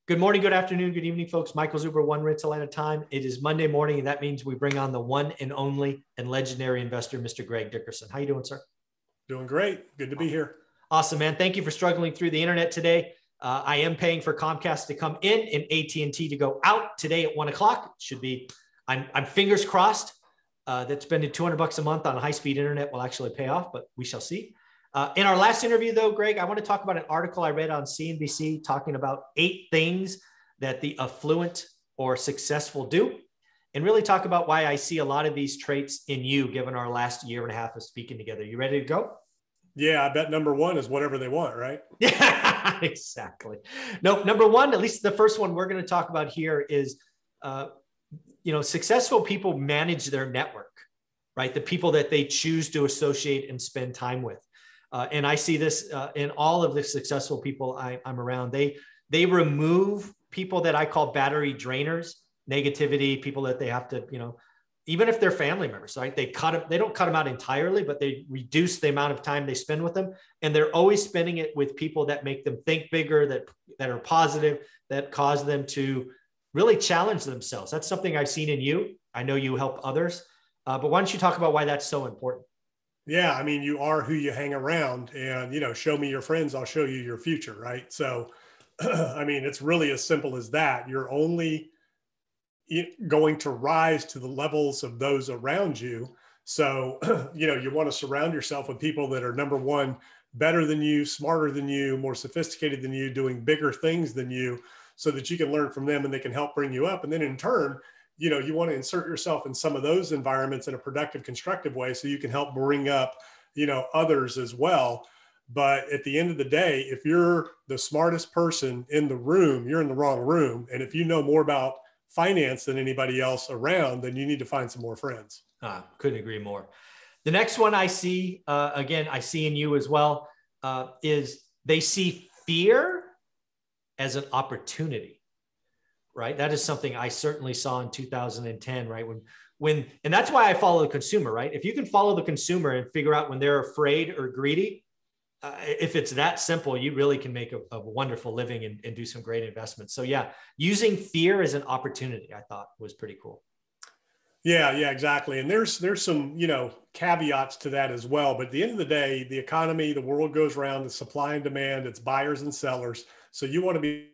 Good morning, good afternoon, good evening, folks. Michael Zuber, one rental at a time. It is Monday morning, and that means we bring on the one and only and legendary investor, Mr. Greg Dickerson. How you doing, sir? Doing great. Good to be here. Awesome, man. Thank you for struggling through the internet today. I am paying for Comcast to come in and AT&T to go out today at 1 o'clock. Should be, I'm fingers crossed that spending $200 a month on high-speed internet will actually pay off, but we shall see. In our last interview, though, Greg, I want to talk about an article I read on CNBC talking about 8 things that the affluent or successful do, and really talk about why I see a lot of these traits in you, given our last year and a half of speaking together. You ready to go? Yeah, I bet number one is whatever they want, right? Yeah, exactly. No, number one, at least the first one we're going to talk about here is, successful people manage their network, right? The people that they choose to associate and spend time with. And I see this in all of the successful people I'm around. They remove people that I call battery drainers, negativity, people that they have to, even if they're family members, right? They don't cut them out entirely, but they reduce the amount of time they spend with them. And they're always spending it with people that make them think bigger, that are positive, that cause them to really challenge themselves. That's something I've seen in you. I know you help others, but why don't you talk about why that's so important? Yeah, I mean, you are who you hang around, and show me your friends, I'll show you your future, right? So, I mean, it's really as simple as that. You're only going to rise to the levels of those around you. So, you want to surround yourself with people that are, number one, better than you, smarter than you, more sophisticated than you, doing bigger things than you, so that you can learn from them and they can help bring you up. And then in turn, you want to insert yourself in some of those environments in a productive, constructive way so you can help bring up, others as well. But at the end of the day, if you're the smartest person in the room, you're in the wrong room. And if you know more about finance than anybody else around, then you need to find some more friends. Couldn't agree more. The next one I see, again, I see in you as well, is they see fear as an opportunity. Right. That is something I certainly saw in 2010, right? And that's why I follow the consumer, right? If you can follow the consumer and figure out when they're afraid or greedy, if it's that simple, you really can make a wonderful living and do some great investments. So yeah, using fear as an opportunity, I thought was pretty cool. Yeah, exactly. And there's some, caveats to that as well. But at the end of the day, the economy, the world goes around, the supply and demand, it's buyers and sellers. So you want to be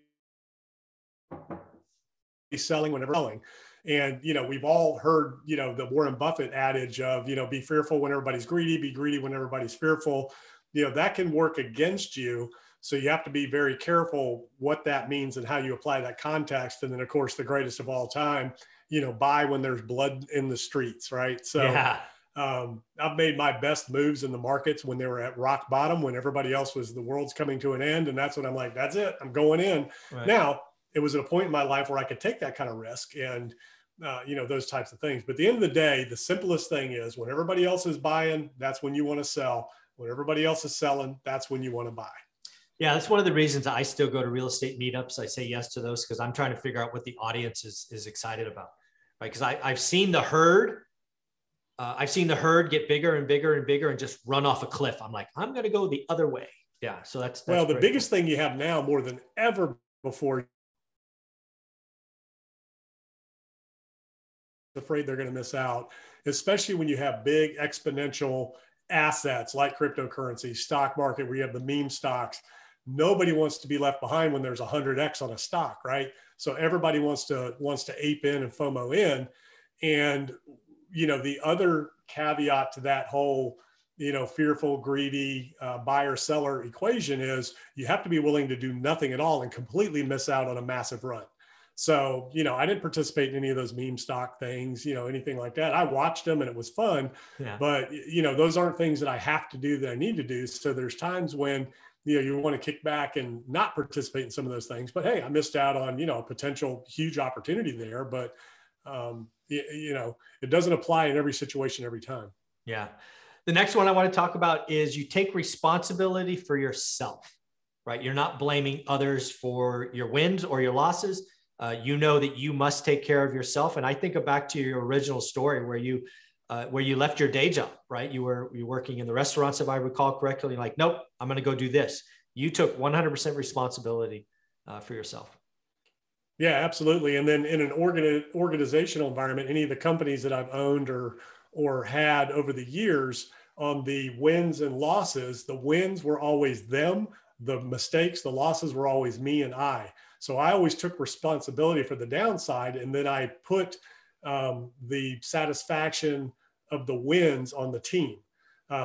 selling whenever selling. And, we've all heard, the Warren Buffett adage of, be fearful when everybody's greedy, be greedy when everybody's fearful. That can work against you. So you have to be very careful what that means and how you apply that context. And then, of course, the greatest of all time, buy when there's blood in the streets, right? So yeah. I've made my best moves in the markets when they were at rock bottom, when everybody else was, the world's coming to an end. And that's when I'm like, that's it, I'm going in. Right. Now, it was at a point in my life where I could take that kind of risk and, those types of things. But at the end of the day, the simplest thing is when everybody else is buying, that's when you want to sell. When everybody else is selling, that's when you want to buy. Yeah, that's one of the reasons I still go to real estate meetups. I say yes to those because I'm trying to figure out what the audience is excited about, right? Because I've seen the herd. I've seen the herd get bigger and bigger and bigger and just run off a cliff. I'm like, I'm going to go the other way. Yeah, so that's well, the biggest thing you have now more than ever before, afraid they're going to miss out, especially when you have big exponential assets like cryptocurrency, stock market, where you have the meme stocks. Nobody wants to be left behind when there's 100x on a stock, right? So everybody wants to ape in and FOMO in. And, the other caveat to that whole, fearful, greedy buyer seller equation is you have to be willing to do nothing at all and completely miss out on a massive run. So, I didn't participate in any of those meme stock things, anything like that. I watched them and it was fun, but, those aren't things that I have to do that I need to do. So there's times when, you want to kick back and not participate in some of those things, but hey, I missed out on, a potential huge opportunity there, but, it doesn't apply in every situation every time. Yeah. The next one I want to talk about is you take responsibility for yourself, right? You're not blaming others for your wins or your losses. You know that you must take care of yourself. And I think back to your original story where you left your day job, right? You were working in the restaurants, if I recall correctly. You're like, nope, I'm going to go do this. You took 100% responsibility for yourself. Yeah, absolutely. And then in an organizational environment, any of the companies that I've owned or had over the years, on the wins and losses, the wins were always them. The mistakes, the losses were always me and I. So I always took responsibility for the downside, and then I put the satisfaction of the wins on the team.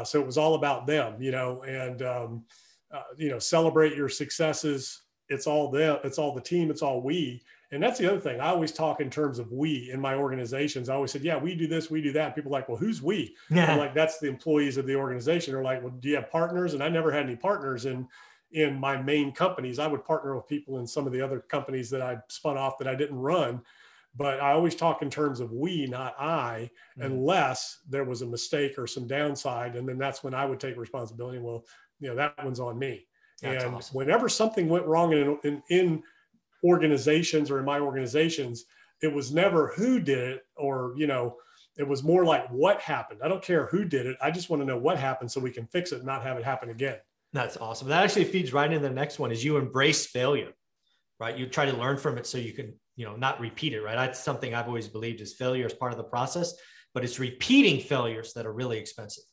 So it was all about them, and celebrate your successes. It's all them. It's all the team. It's all we. And that's the other thing. I always talk in terms of we in my organizations. I always said, yeah, we do this, we do that. And people are like, well, who's we? I'm like, that's the employees of the organization. They're like, well, do you have partners? And I never had any partners in my main companies. I would partner with people in some of the other companies that I spun off that I didn't run. But I always talk in terms of we, not I, unless there was a mistake or some downside. And then that's when I would take responsibility. Well, that one's on me. That's and awesome. Whenever something went wrong in organizations or in my organizations, it was never who did it, or, it was more like what happened. I don't care who did it. I just want to know what happened so we can fix it and not have it happen again. That's awesome. That actually feeds right into the next one, is you embrace failure, right? You try to learn from it so you can, not repeat it, right? That's something I've always believed, is failure is part of the process, but it's repeating failures that are really expensive.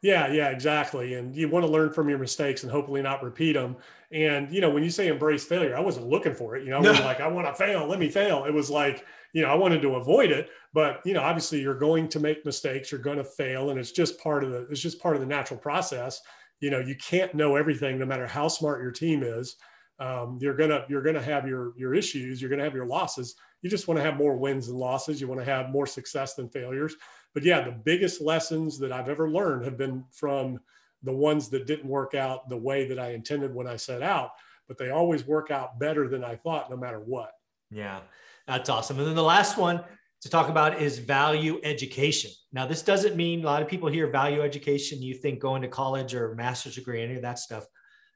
Yeah, exactly. And you want to learn from your mistakes and hopefully not repeat them. And, when you say embrace failure, I wasn't looking for it. I wasn't like, I want to fail, let me fail. It was like, I wanted to avoid it, but, obviously you're going to make mistakes, you're going to fail. And it's just part of the natural process. You can't know everything, no matter how smart your team is. You're going to have your issues. You're going to have your losses. You just want to have more wins than losses. You want to have more success than failures. But yeah, the biggest lessons that I've ever learned have been from the ones that didn't work out the way that I intended when I set out, but they always work out better than I thought, no matter what. Yeah, that's awesome. And then the last one to talk about is value education. Now, this doesn't mean, a lot of people hear value education, you think going to college or master's degree, any of that stuff.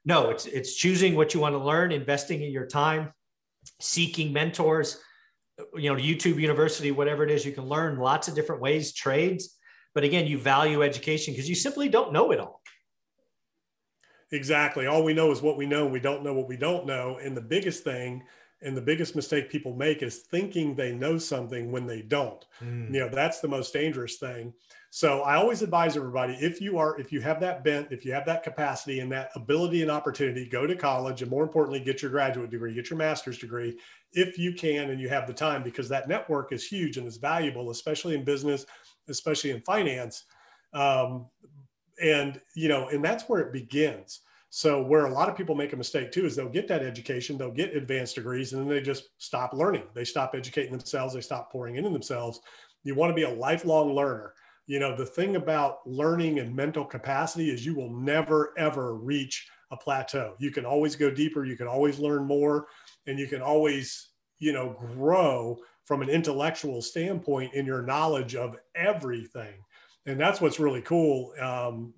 No, it's choosing what you want to learn, investing in your time, seeking mentors, YouTube University, whatever it is, you can learn lots of different ways, trades. But again, you value education because you simply don't know it all. Exactly. All we know is what we know. We don't know what we don't know. And the biggest thing and the biggest mistake people make is thinking they know something when they don't. That's the most dangerous thing. So I always advise everybody, if you have that bent, if you have that capacity and that ability and opportunity, go to college, and more importantly, get your graduate degree, get your master's degree, if you can, and you have the time, because that network is huge and is valuable, especially in business, especially in finance. And that's where it begins. So where a lot of people make a mistake too, is they'll get that education, they'll get advanced degrees, and then they just stop learning. They stop educating themselves. They stop pouring into themselves. You want to be a lifelong learner. The thing about learning and mental capacity is you will never, ever reach a plateau. You can always go deeper. You can always learn more, and you can always, grow from an intellectual standpoint in your knowledge of everything. And that's what's really cool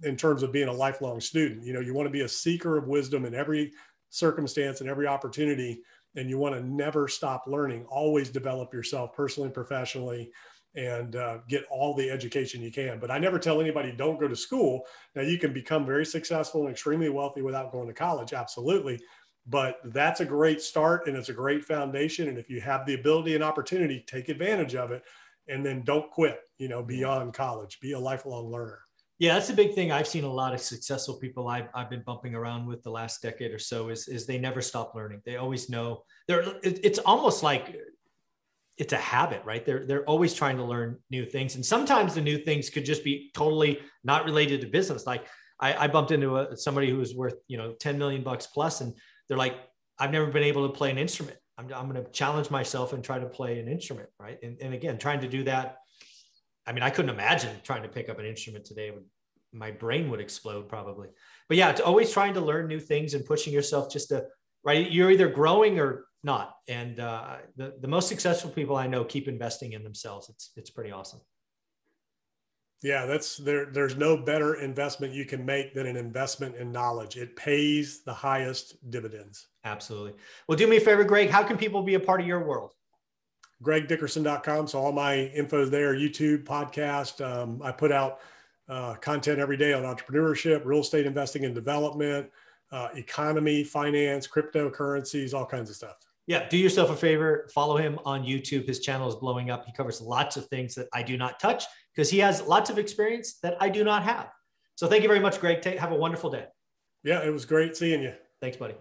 in terms of being a lifelong student. You want to be a seeker of wisdom in every circumstance and every opportunity, and you want to never stop learning. Always develop yourself personally and professionally, and get all the education you can. But I never tell anybody, don't go to school. Now, you can become very successful and extremely wealthy without going to college. Absolutely. But that's a great start, and it's a great foundation. And if you have the ability and opportunity, take advantage of it, and then don't quit, beyond college. Be a lifelong learner. Yeah, that's a big thing. I've seen a lot of successful people I've been bumping around with the last decade or so is they never stop learning. They always know. It's almost like it's a habit, right? They're always trying to learn new things. And sometimes the new things could just be totally not related to business. Like I bumped into somebody who was worth, 10 million bucks plus. And they're like, I've never been able to play an instrument. I'm going to challenge myself and try to play an instrument. Right. And again, trying to do that. I mean, I couldn't imagine trying to pick up an instrument today. My brain would explode probably. But yeah, it's always trying to learn new things and pushing yourself right. You're either growing or not. And the most successful people I know keep investing in themselves. It's pretty awesome. Yeah, there's no better investment you can make than an investment in knowledge. It pays the highest dividends. Absolutely. Well, do me a favor, Greg, how can people be a part of your world? GregDickerson.com. So all my info is there, YouTube, podcast. I put out content every day on entrepreneurship, real estate investing and development, economy, finance, cryptocurrencies, all kinds of stuff. Yeah, do yourself a favor, follow him on YouTube. His channel is blowing up. He covers lots of things that I do not touch because he has lots of experience that I do not have. So thank you very much, Greg. Have a wonderful day. Yeah, it was great seeing you. Thanks, buddy.